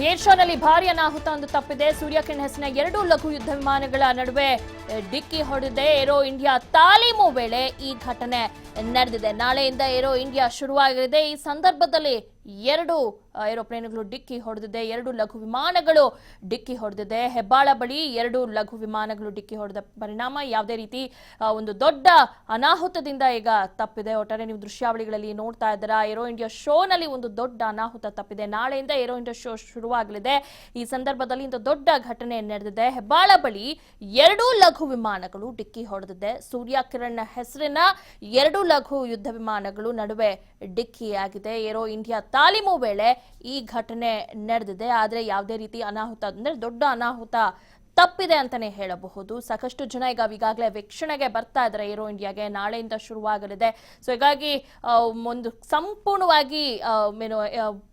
Air ಶೋನಲ್ಲಿ ಭಾರಿ ಅನಾಹುತ ಒಂದು ತಪ್ಪಿದೆ. ಸೂರ್ಯಕಿರಣ್ ಹೆಸರಿನ 2 ಲಘು ಯುದ್ಧ ವಿಮಾನಗಳ ನಡುವೆ ಡಿಕ್ಕಿ ಹೊಡೆದಿದೆ. ಏರೋ ಇಂಡಿಯಾ ತಾಲೀಮು ವೇಳೆ ಈ ಘಟನೆ ನಡೆದಿದೆ. ನಾಳೆಯಿಂದ ಏರೋ ಇಂಡಿಯಾ ಶುರುವಾಗಲಿದೆ. ಈ ಸಂದರ್ಭದಲ್ಲಿ 2 ಏರೋಪ್ಲೇನ್ಗಳು ಡಿಕ್ಕಿ ಹೊಡೆದಿದೆ. 2 ಲಘು ವಿಮಾನಗಳು ಡಿಕ್ಕಿ ಹೊಡೆದಿದೆ. ಹೆಬ್ಬಾಳ ಬಳಿ 2 ಲಘು ವಿಮಾನಗಳು ಡಿಕ್ಕಿ ಹೊಡೆದ ಪರಿಣಾಮ ಯಾವುದೇ ರೀತಿ ಒಂದು ದೊಡ್ಡ ಅನಾಹುತದಿಂದ ಈಗ ತಪ್ಪಿದೆ. ಒಟ್ಟಾರೆ ನೀವು ದೃಶ್ಯಾವಳಿಗಳಲ್ಲಿ ನೋಡ್ತಾ ಇದ್ದೀರಾ. ಏರೋ ಇಂಡಿಯಾ ಶೋನಲ್ಲಿ ಒಂದು ದೊಡ್ಡ ಅನಾಹುತ ತಪ್ಪಿದೆ. ನಾಳೆಯಿಂದ ಏರೋ ಇಂಡಿಯಾ ಶೋ ಶುರುವಾಗಲಿದೆ. ಈ ಸಂದರ್ಭದಲ್ಲಿ ಒಂದು ದೊಡ್ಡ ಘಟನೆ ನಡೆದಿದೆ. ಹೆಬ್ಬಾಳ ಬಳಿ 2 ಲಘು ವಿಮಾನಗಳು ಡಿಕ್ಕಿ ಹೊಡೆದಿದೆ. ಸೂರ್ಯಕಿರಣ್ ಹೆಸರಿನ 2 ಲಘು ಯುದ್ಧ ವಿಮಾನಗಳು ನಡುವೆ ಡಿಕ್ಕಿಯಾಗಿದೆ. ಏರೋ ಇಂಡಿಯಾ ತಾಲೀಮು ವೇಳೆ ಈ ಘಟನೆ ನಡೆದಿದೆ. ಆದರೆ ಯಾವುದೇ ರೀತಿ ಅನಾಹುತ ಅಂದ್ರೆ ದೊಡ್ಡ ಅನಾಹುತ ತಪ್ಪಿದೆ ಅಂತಾನೆ ಹೇಳಬಹುದು. ಸಾಕಷ್ಟು ಜನ ಈಗಾಗಲೇ ವೀಕ್ಷಣೆಗೆ ಬರ್ತಾ ಇದ್ದಾರೆ ಏರೋ ಇಂಡಿಯಾಗೆ. ನಾಳೆಯಿಂದ ಶುರುವಾಗಲಿದೆ. ಸೊ ಹೀಗಾಗಿ ಒಂದು ಸಂಪೂರ್ಣವಾಗಿ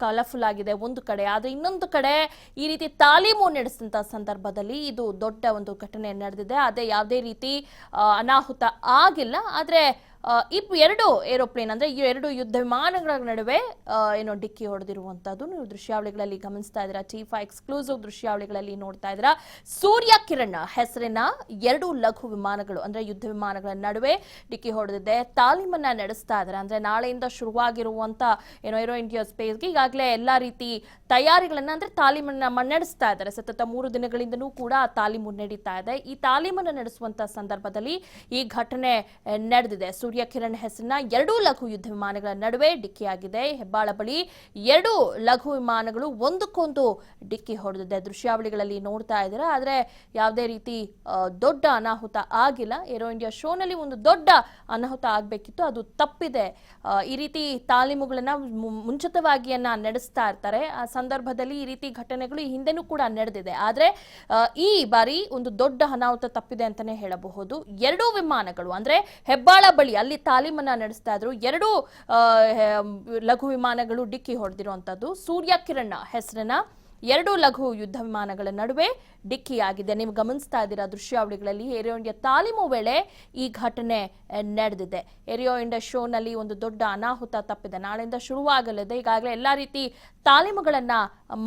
ಕಲರ್ಫುಲ್ ಆಗಿದೆ ಒಂದು ಕಡೆ. ಆದರೆ ಇನ್ನೊಂದು ಕಡೆ ಈ ರೀತಿ ತಾಲೀಮು ನಡೆಸಿದಂತ ಸಂದರ್ಭದಲ್ಲಿ ಇದು ದೊಡ್ಡ ಒಂದು ಘಟನೆ ನಡೆದಿದೆ. ಅದೇ ಯಾವುದೇ ರೀತಿ ಅನಾಹುತ ಆಗಿಲ್ಲ. ಆದರೆ 2 ಏರೋಪ್ಲೇನ್ ಅಂದ್ರೆ 2 ಯುದ್ಧ ವಿಮಾನಗಳ ನಡುವೆ ಡಿಕ್ಕಿ ಹೊಡೆದಿರುವಂತದ್ದು ನೀವು ದೃಶ್ಯಾವಳಿಗಳಲ್ಲಿ ಗಮನಿಸ್ತಾ ಇದ್ದೀರಾ. T5 ಎಕ್ಸ್ಕ್ಲೂಸಿವ್ ದೃಶ್ಯಾವಳಿಗಳಲ್ಲಿ ನೋಡ್ತಾ ಇದ್ದೀರಾ. ಸೂರ್ಯಕಿರಣ್ ಹೆಸರಿನ 2 ಲಘು ವಿಮಾನಗಳು ಅಂದ್ರೆ ಯುದ್ಧ ವಿಮಾನಗಳ ನಡುವೆ ಡಿಕ್ಕಿ ಹೊಡೆದಿದೆ. ತಾಲೀಮನ್ನ ನಡೆಸ್ತಾ ಇದ್ದಾರೆ. ಅಂದ್ರೆ ನಾಳೆಯಿಂದ ಶುರುವಾಗಿರುವಂತ ಏರೋ ಇಂಡಿಯಾ ಸ್ಪೇಸ್ಗೆ ಈಗಾಗಲೇ ಎಲ್ಲಾ ರೀತಿ ತಯಾರಿಗಳನ್ನ ಅಂದ್ರೆ ತಾಲೀಮನ್ನ ನಡೆಸ್ತಾ ಇದ್ದಾರೆ. ಸತತ 3 ದಿನಗಳಿಂದನೂ ಕೂಡ ತಾಲೀಮು ನಡೀತಾ ಇದೆ. ಈ ತಾಲೀಮನ್ನ ನಡೆಸುವಂತ ಸಂದರ್ಭದಲ್ಲಿ ಈ ಘಟನೆ ನಡೆದಿದೆ. ಸೂರ್ಯಕಿರಣ್ ಹೆಸರಿನ 2 ಲಘು ಯುದ್ಧ ವಿಮಾನಗಳ ನಡುವೆ ಡಿಕ್ಕಿಯಾಗಿದೆ. ಹೆಬ್ಬಾಳ ಬಳಿ 2 ಲಘು ವಿಮಾನಗಳು ಒಂದಕ್ಕೊಂದು ಡಿಕ್ಕಿ ಹೊಡೆದಿದೆ. ದೃಶ್ಯಾವಳಿಗಳಲ್ಲಿ ನೋಡ್ತಾ ಇದ್ದೀರಾ. ಆದರೆ ಯಾವುದೇ ರೀತಿ ದೊಡ್ಡ ಅನಾಹುತ ಆಗಿಲ್ಲ. ಏರೋ ಇಂಡಿಯಾ ಶೋನಲ್ಲಿ ಒಂದು ದೊಡ್ಡ ಅನಾಹುತ ಆಗಬೇಕಿತ್ತು, ಅದು ತಪ್ಪಿದೆ. ಈ ರೀತಿ ತಾಲೀಮುಗಳನ್ನ ಮುಂಚಿತವಾಗಿಯನ್ನ ನಡೆಸ್ತಾ ಇರ್ತಾರೆ. ಆ ಸಂದರ್ಭದಲ್ಲಿ ಈ ರೀತಿ ಘಟನೆಗಳು ಈ ಹಿಂದೆನೂ ಕೂಡ ನಡೆದಿದೆ. ಆದರೆ ಈ ಬಾರಿ ಒಂದು ದೊಡ್ಡ ಅನಾಹುತ ತಪ್ಪಿದೆ ಅಂತಾನೆ ಹೇಳಬಹುದು. 2 ವಿಮಾನಗಳು ಅಂದ್ರೆ ಹೆಬ್ಬಾಳ ಬಳಿ ಅಲ್ಲಿ ತಾಲೀಮನ್ನ ನಡೆಸ್ತಾ ಇದ್ರು 2 ಲಘು ವಿಮಾನಗಳು ಡಿಕ್ಕಿ ಹೊಡೆದಿರುವಂತದ್ದು. ಸೂರ್ಯಕಿರಣ್ ಹೆಸರಿನ 2 ಲಘು ಯುದ್ಧ ವಿಮಾನಗಳ ನಡುವೆ ಡಿಕ್ಕಿಯಾಗಿದೆ. ನೀವು ಗಮನಿಸ್ತಾ ಇದ್ದೀರಾ ದೃಶ್ಯಾವಳಿಗಳಲ್ಲಿ. ಏರೋ ಇಂಡಿಯಾ ತಾಲೀಮು ವೇಳೆ ಈ ಘಟನೆ ನಡೆದಿದೆ. ಏರೋ ಇಂಡಿಯಾ ಶೋನಲ್ಲಿ ಒಂದು ದೊಡ್ಡ ಅನಾಹುತ ತಪ್ಪಿದೆ. ನಾಳೆಯಿಂದ ಶುರುವಾಗಲಿದೆ. ಈಗಾಗಲೇ ಎಲ್ಲಾ ರೀತಿ ತಾಲೀಮುಗಳನ್ನ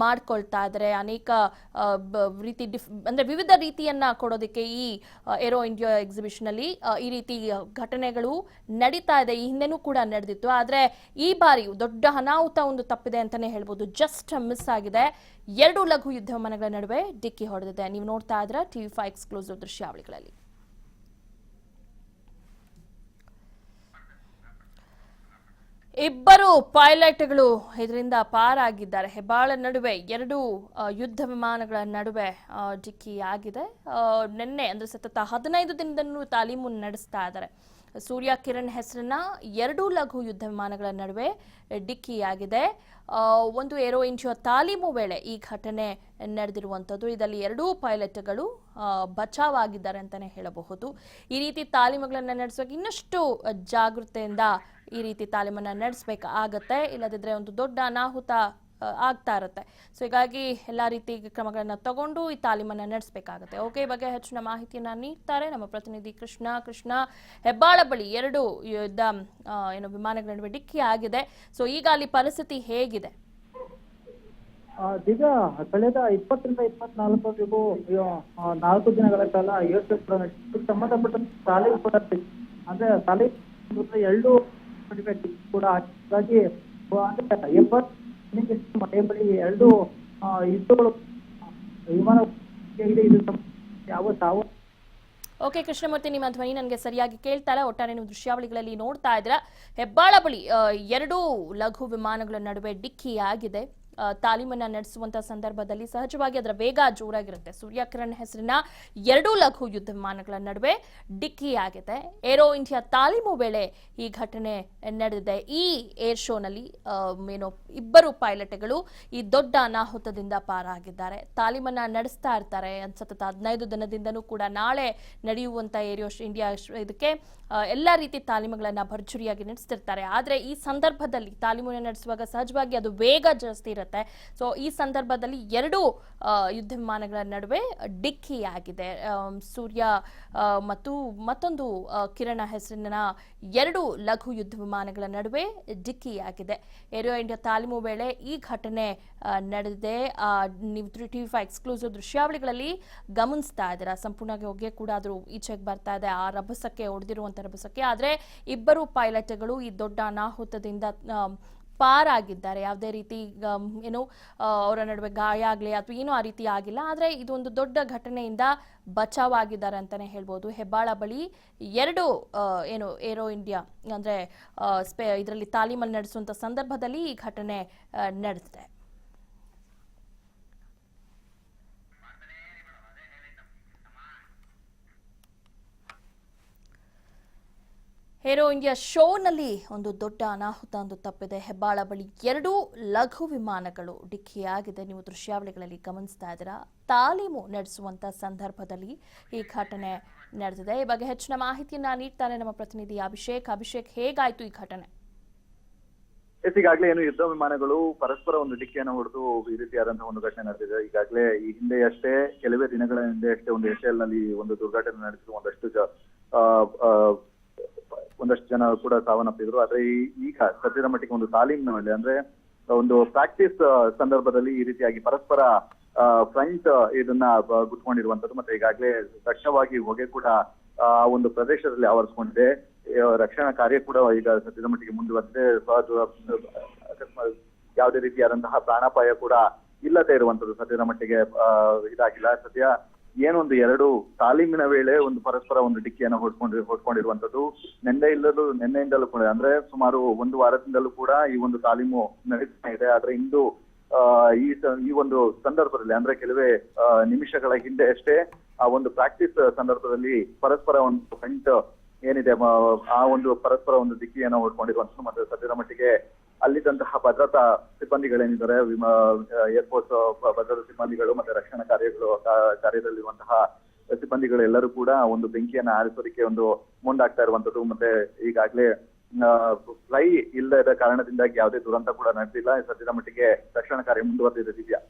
ಮಾಡ್ಕೊಳ್ತಾ ಇದ್ದಾರೆ. ಅನೇಕ ರೀತಿ ಅಂದ್ರೆ ವಿವಿಧ ರೀತಿಯನ್ನ ಕೊಡೋದಕ್ಕೆ ಈ ಏರೋ ಇಂಡಿಯಾ ಎಕ್ಸಿಬಿಷನ್ ಅಲ್ಲಿ ಈ ರೀತಿ ಘಟನೆಗಳು ನಡೀತಾ ಇದೆ. ಈ ಹಿಂದೆನೂ ಕೂಡ ನಡೆದಿತ್ತು. ಆದ್ರೆ ಈ ಬಾರಿ ದೊಡ್ಡ ಅನಾಹುತ ಒಂದು ತಪ್ಪಿದೆ ಅಂತಾನೆ ಹೇಳ್ಬೋದು. ಜಸ್ಟ್ ಮಿಸ್ ಆಗಿದೆ. 2 ಲಘು ಯುದ್ಧ ವಿಮಾನಗಳ ನಡುವೆ ಡಿಕ್ಕಿ ಹೊಡೆದಿದೆ. ನೀವು ನೋಡ್ತಾ ಇದ್ದೀರಾ T5 ಎಕ್ಸ್ಕ್ಲೂಸಿವ್ ದೃಶ್ಯಾವಳಿಗಳಲ್ಲಿ. ಇಬ್ಬರು ಪೈಲಟ್ಗಳು ಇದರಿಂದ ಪಾರಾಗಿದ್ದಾರೆ. ಹೆಬ್ಬಾಳ ನಡುವೆ 2 ಯುದ್ಧ ವಿಮಾನಗಳ ನಡುವೆ ಡಿಕ್ಕಿ ಆಗಿದೆ. ನಿನ್ನೆ ಅಂದ್ರೆ ಸತತ 15 ದಿನದಲ್ಲೂ ತಾಲೀಮು ನಡೆಸ್ತಾ ಇದ್ದಾರೆ. ಸೂರ್ಯಕಿರಣ್ ಹೆಸರಿನ 2 ಲಘು ಯುದ್ಧ ವಿಮಾನಗಳ ನಡುವೆ ಡಿಕ್ಕಿಯಾಗಿದೆ. ಒಂದು ಏರೋ ಇಂಡಿಯಾ ತಾಲೀಮು ವೇಳೆ ಈ ಘಟನೆ ನಡೆದಿರುವಂಥದ್ದು. ಇದರಲ್ಲಿ 2 ಪೈಲಟ್ಗಳು ಬಚಾವಾಗಿದ್ದಾರೆ ಅಂತಾನೆ ಹೇಳಬಹುದು. ಈ ರೀತಿ ತಾಲೀಮುಗಳನ್ನು ನಡೆಸುವಾಗ ಇನ್ನಷ್ಟು ಜಾಗೃತೆಯಿಂದ ಈ ರೀತಿ ತಾಲೀಮನ್ನ ನಡೆಸಬೇಕಾಗತ್ತೆ. ಇಲ್ಲದಿದ್ರೆ ಒಂದು ದೊಡ್ಡ ಅನಾಹುತ ಆಗ್ತಾ ಇರುತ್ತೆ. ಸೊ ಹೀಗಾಗಿ ಎಲ್ಲಾ ರೀತಿ ಕ್ರಮಗಳನ್ನ ತಗೊಂಡು ಈ ತಾಲೀಮನ್ನ ನಡೆಸಬೇಕಾಗುತ್ತೆ. ಓಕೆ, ಈ ಬಗ್ಗೆ ಹೆಚ್ಚಿನ ಮಾಹಿತಿಯನ್ನ ನೀಡ್ತಾರೆ ನಮ್ಮ ಪ್ರತಿನಿಧಿ ಕೃಷ್ಣ. ಹೆಬ್ಬಾಳ ಬಳಿ 2 ಯುದ್ಧ ವಿಮಾನಗಳ ನಡುವೆ ಡಿಕ್ಕಿ ಆಗಿದೆ. ಸೊ ಈಗ ಅಲ್ಲಿ ಪರಿಸ್ಥಿತಿ ಹೇಗಿದೆ? ಈಗ ಕಳೆದ 20ರಿಂದ 24ವರೆಗೂ 4 ದಿನಗಳ ಕಾಲ ಸಂಬಂಧಪಟ್ಟ ತಾಲೀಮು ಕೂಡ ಅಂದ್ರೆ ತಾಲೀಮು 2 ಕೂಡ ಹಾಗಾಗಿ ಮನೆ ಬಳಿ 2 ಯುದ್ಧಗಳು ವಿಮಾನ ಯಾವ ತಾವು. ಓಕೆ ಕೃಷ್ಣಮೂರ್ತಿ, ನಿಮ್ಮ ಧ್ವನಿ ನನಗೆ ಸರಿಯಾಗಿ ಕೇಳ್ತಾ ಇಲ್ಲ. ಒಟ್ಟಾರೆ ನೀವು ದೃಶ್ಯಾವಳಿಗಳಲ್ಲಿ ನೋಡ್ತಾ ಇದ್ದೀರಾ. ಹೆಬ್ಬಾಳ ಬಳಿ 2 ಲಘು ವಿಮಾನಗಳ ನಡುವೆ ಡಿಕ್ಕಿ ಆಗಿದೆ. ತಾಲೀಮನ್ನ ನಡೆಸುವಂತಹ ಸಂದರ್ಭದಲ್ಲಿ ಸಹಜವಾಗಿ ಅದರ ವೇಗ ಜೋರಾಗಿರುತ್ತೆ. ಸೂರ್ಯಕಿರಣ್ ಹೆಸರಿನ 2 ಲಘು ಯುದ್ಧ ವಿಮಾನಗಳ ನಡುವೆ ಡಿಕ್ಕಿ ಆಗಿದೆ. ಏರೋ ಇಂಡಿಯಾ ತಾಲೀಮು ವೇಳೆ ಈ ಘಟನೆ ನಡೆದಿದೆ. ಈ ಏರ್ ಶೋನಲ್ಲಿ ಇಬ್ಬರು ಪೈಲಟ್ಗಳು ಈ ದೊಡ್ಡ ಅನಾಹುತದಿಂದ ಪಾರಾಗಿದ್ದಾರೆ. ತಾಲೀಮನ್ನ ನಡೆಸ್ತಾ ಇರ್ತಾರೆ. ಸತತ 15 ದಿನದಿಂದನೂ ಕೂಡ ನಾಳೆ ನಡೆಯುವಂತ ಏರೋ ಇಂಡಿಯಾ ಇದಕ್ಕೆ ಎಲ್ಲಾ ರೀತಿ ತಾಲೀಮುಗಳನ್ನ ಭರ್ಜರಿಯಾಗಿ ನಡೆಸ್ತಿರ್ತಾರೆ. ಆದ್ರೆ ಈ ಸಂದರ್ಭದಲ್ಲಿ ತಾಲೀಮನ್ನು ನಡೆಸುವಾಗ ಸಹಜವಾಗಿ ಅದು ವೇಗ ಜಾಸ್ತಿ ಇರುತ್ತೆ. ಇರುತ್ತೆ. ಸೊ ಈ ಸಂದರ್ಭದಲ್ಲಿ ಎರಡು ಯುದ್ಧ ವಿಮಾನಗಳ ನಡುವೆ ಡಿಕ್ಕಿಯಾಗಿದೆ. ಸೂರ್ಯ ಮತ್ತು ಮತ್ತೊಂದು ಕಿರಣ ಹೆಸರಿನ ಎರಡು ಲಘು ಯುದ್ಧ ವಿಮಾನಗಳ ನಡುವೆ ಡಿಕ್ಕಿಯಾಗಿದೆ. ಏರೋ ಇಂಡಿಯಾ ತಾಲೀಮು ವೇಳೆ ಈ ಘಟನೆ ನಡೆದಿದೆ. ನೀವು TV5 ಎಕ್ಸ್ಕ್ಲೂಸಿವ್ ದೃಶ್ಯಾವಳಿಗಳಲ್ಲಿ ಗಮನಿಸ್ತಾ ಇದ್ದೀರಾ. ಸಂಪೂರ್ಣವಾಗಿ ಹೊಗೆ ಕೂಡ ಆದರೂ ಈಚೆಗೆ ಬರ್ತಾ ಇದೆ, ಆ ರಭಸಕ್ಕೆ ಹೊಡೆದಿರುವಂಥ ರಭಸಕ್ಕೆ. ಆದರೆ ಇಬ್ಬರು ಪೈಲಟ್ಗಳು ಈ ದೊಡ್ಡ ಅನಾಹುತದಿಂದ ಪಾರಾಗಿದ್ದಾರೆ. ಯಾವುದೇ ರೀತಿ ಏನು ಅವರ ನಡುವೆ ಗಾಯ ಆಗಲಿ ಅಥವಾ ಏನೂ ಆ ರೀತಿ ಆಗಿಲ್ಲ. ಆದರೆ ಇದೊಂದು ದೊಡ್ಡ ಘಟನೆಯಿಂದ ಬಚಾವಾಗಿದ್ದಾರೆ ಅಂತಲೇ ಹೇಳ್ಬೋದು. ಹೆಬ್ಬಾಳ ಬಳಿ ಎರಡು ಏನು ಏರೋ ಇಂಡಿಯಾ ಅಂದರೆ ಇದರಲ್ಲಿ ತಾಲೀಮಲ್ಲಿ ನಡೆಸುವಂಥ ಸಂದರ್ಭದಲ್ಲಿ ಈ ಘಟನೆ ನಡೆದಿದೆ. ಏರೋ ಇಂಡಿಯಾ ಶೋನಲ್ಲಿ ಒಂದು ದೊಡ್ಡ ಅನಾಹುತ ಒಂದು ತಪ್ಪಿದೆ. ಹೆಬ್ಬಾಳ ಬಳಿ ಎರಡು ಲಘು ವಿಮಾನಗಳು ಡಿಕ್ಕಿಯಾಗಿದೆ. ನೀವು ದೃಶ್ಯಾವಳಿಗಳಲ್ಲಿ ಗಮನಿಸ್ತಾ ಇದ್ದೀರಾ. ತಾಲೀಮು ನಡೆಸುವಂತ ಸಂದರ್ಭದಲ್ಲಿ ಈ ಘಟನೆ ನಡೆದಿದೆ. ಈ ಬಗ್ಗೆ ಹೆಚ್ಚಿನ ಮಾಹಿತಿಯನ್ನ ನೀಡ್ತಾರೆ ನಮ್ಮ ಪ್ರತಿನಿಧಿ ಅಭಿಷೇಕ್, ಹೇಗಾಯ್ತು ಈ ಘಟನೆ? ಈಗಾಗಲೇ ಏನು ಯುದ್ಧ ವಿಮಾನಗಳು ಪರಸ್ಪರ ಒಂದು ಡಿಕ್ಕಿಯನ್ನು ಹೊಡೆದು ಈ ರೀತಿಯಾದಂತಹ ಒಂದು ಘಟನೆ ನಡೆದಿದೆ. ಈಗಾಗಲೇ ಈ ಹಿಂದೆ ಅಷ್ಟೇ ಕೆಲವೇ ದಿನಗಳ ಹಿಂದೆ ಅಷ್ಟೇ ಒಂದು HAL ನಲ್ಲಿ ಒಂದು ದುರ್ಘಟನೆ ನಡೆಸಿದ್ರು. ಒಂದಷ್ಟು ಜನ ಕೂಡ ಸಾವನ್ನಪ್ಪಿದ್ರು. ಆದ್ರೆ ಈಗ ಸದ್ಯದ ಮಟ್ಟಿಗೆ ಒಂದು ತಾಲೀಮಿನಲ್ಲಿ ಅಂದ್ರೆ ಒಂದು ಪ್ರಾಕ್ಟೀಸ್ ಸಂದರ್ಭದಲ್ಲಿ ಈ ರೀತಿಯಾಗಿ ಪರಸ್ಪರ ಫ್ರಂಟ್ ಇದನ್ನ ಗುಟ್ಕೊಂಡಿರುವಂತದ್ದು. ಮತ್ತೆ ಈಗಾಗಲೇ ದಟ್ಟವಾಗಿ ಹೊಗೆ ಕೂಡ ಒಂದು ಪ್ರದೇಶದಲ್ಲಿ ಆವರಿಸಿಕೊಂಡಿದೆ. ರಕ್ಷಣಾ ಕಾರ್ಯ ಕೂಡ ಈಗ ಸದ್ಯದ ಮಟ್ಟಿಗೆ ಮುಂದುವರೆದಿದೆ. ಯಾವುದೇ ರೀತಿಯಾದಂತಹ ಪ್ರಾಣಾಪಾಯ ಕೂಡ ಇಲ್ಲದೆ ಇರುವಂತದ್ದು ಸದ್ಯದ ಮಟ್ಟಿಗೆ ಇದಾಗಿಲ್ಲ. ಸದ್ಯ ಏನೊಂದು ಎರಡು ತಾಲೀಮಿನ ವೇಳೆ ಒಂದು ಪರಸ್ಪರ ಒಂದು ಡಿಕ್ಕಿಯನ್ನು ಹೊಡ್ಕೊಂಡಿರುವಂತದ್ದು ನಿನ್ನೆಯಿಂದಲೂ ಕೂಡ ಅಂದ್ರೆ ಸುಮಾರು ಒಂದು ವಾರದಿಂದಲೂ ಕೂಡ ಈ ಒಂದು ತಾಲೀಮು ನಡೀತಾ ಇದೆ. ಆದ್ರೆ ಇಂದು ಈ ಒಂದು ಸಂದರ್ಭದಲ್ಲಿ ಅಂದ್ರೆ ಕೆಲವೇ ನಿಮಿಷಗಳ ಹಿಂದೆ ಅಷ್ಟೇ ಆ ಒಂದು ಪ್ರಾಕ್ಟೀಸ್ ಸಂದರ್ಭದಲ್ಲಿ ಪರಸ್ಪರ ಒಂದು ಫ್ರಂಟ್ ಏನಿದೆ ಆ ಒಂದು ಪರಸ್ಪರ ಒಂದು ಡಿಕ್ಕಿಯನ್ನು ಹೊಡ್ಕೊಂಡಿರುವಂತದ್ದು. ಮತ್ತೆ ಸದ್ಯದ ಮಟ್ಟಿಗೆ ಅಲ್ಲಿದ್ದಂತಹ ಭದ್ರತಾ ಸಿಬ್ಬಂದಿಗಳೇನಿದ್ದಾರೆ, ಏರ್ಫೋರ್ಸ್ ಭದ್ರತಾ ಸಿಬ್ಬಂದಿಗಳು ಮತ್ತೆ ರಕ್ಷಣಾ ಕಾರ್ಯದಲ್ಲಿರುವಂತಹ ಸಿಬ್ಬಂದಿಗಳು ಎಲ್ಲರೂ ಕೂಡ ಒಂದು ಬೆಂಕಿಯನ್ನ ಆರಿಸೋದಕ್ಕೆ ಒಂದು ಮುಂದಾಗ್ತಾ ಇರುವಂತದ್ದು. ಮತ್ತೆ ಈಗಾಗಲೇ ಫ್ಲೈ ಇಲ್ಲದ ಕಾರಣದಿಂದಾಗಿ ಯಾವುದೇ ದುರಂತ ಕೂಡ ನಡೆದಿಲ್ಲ. ಸದ್ಯದ ಮಟ್ಟಿಗೆ ರಕ್ಷಣಾ ಕಾರ್ಯ ಮುಂದುವರೆದಿದೆ. ದಿವ್ಯಾ,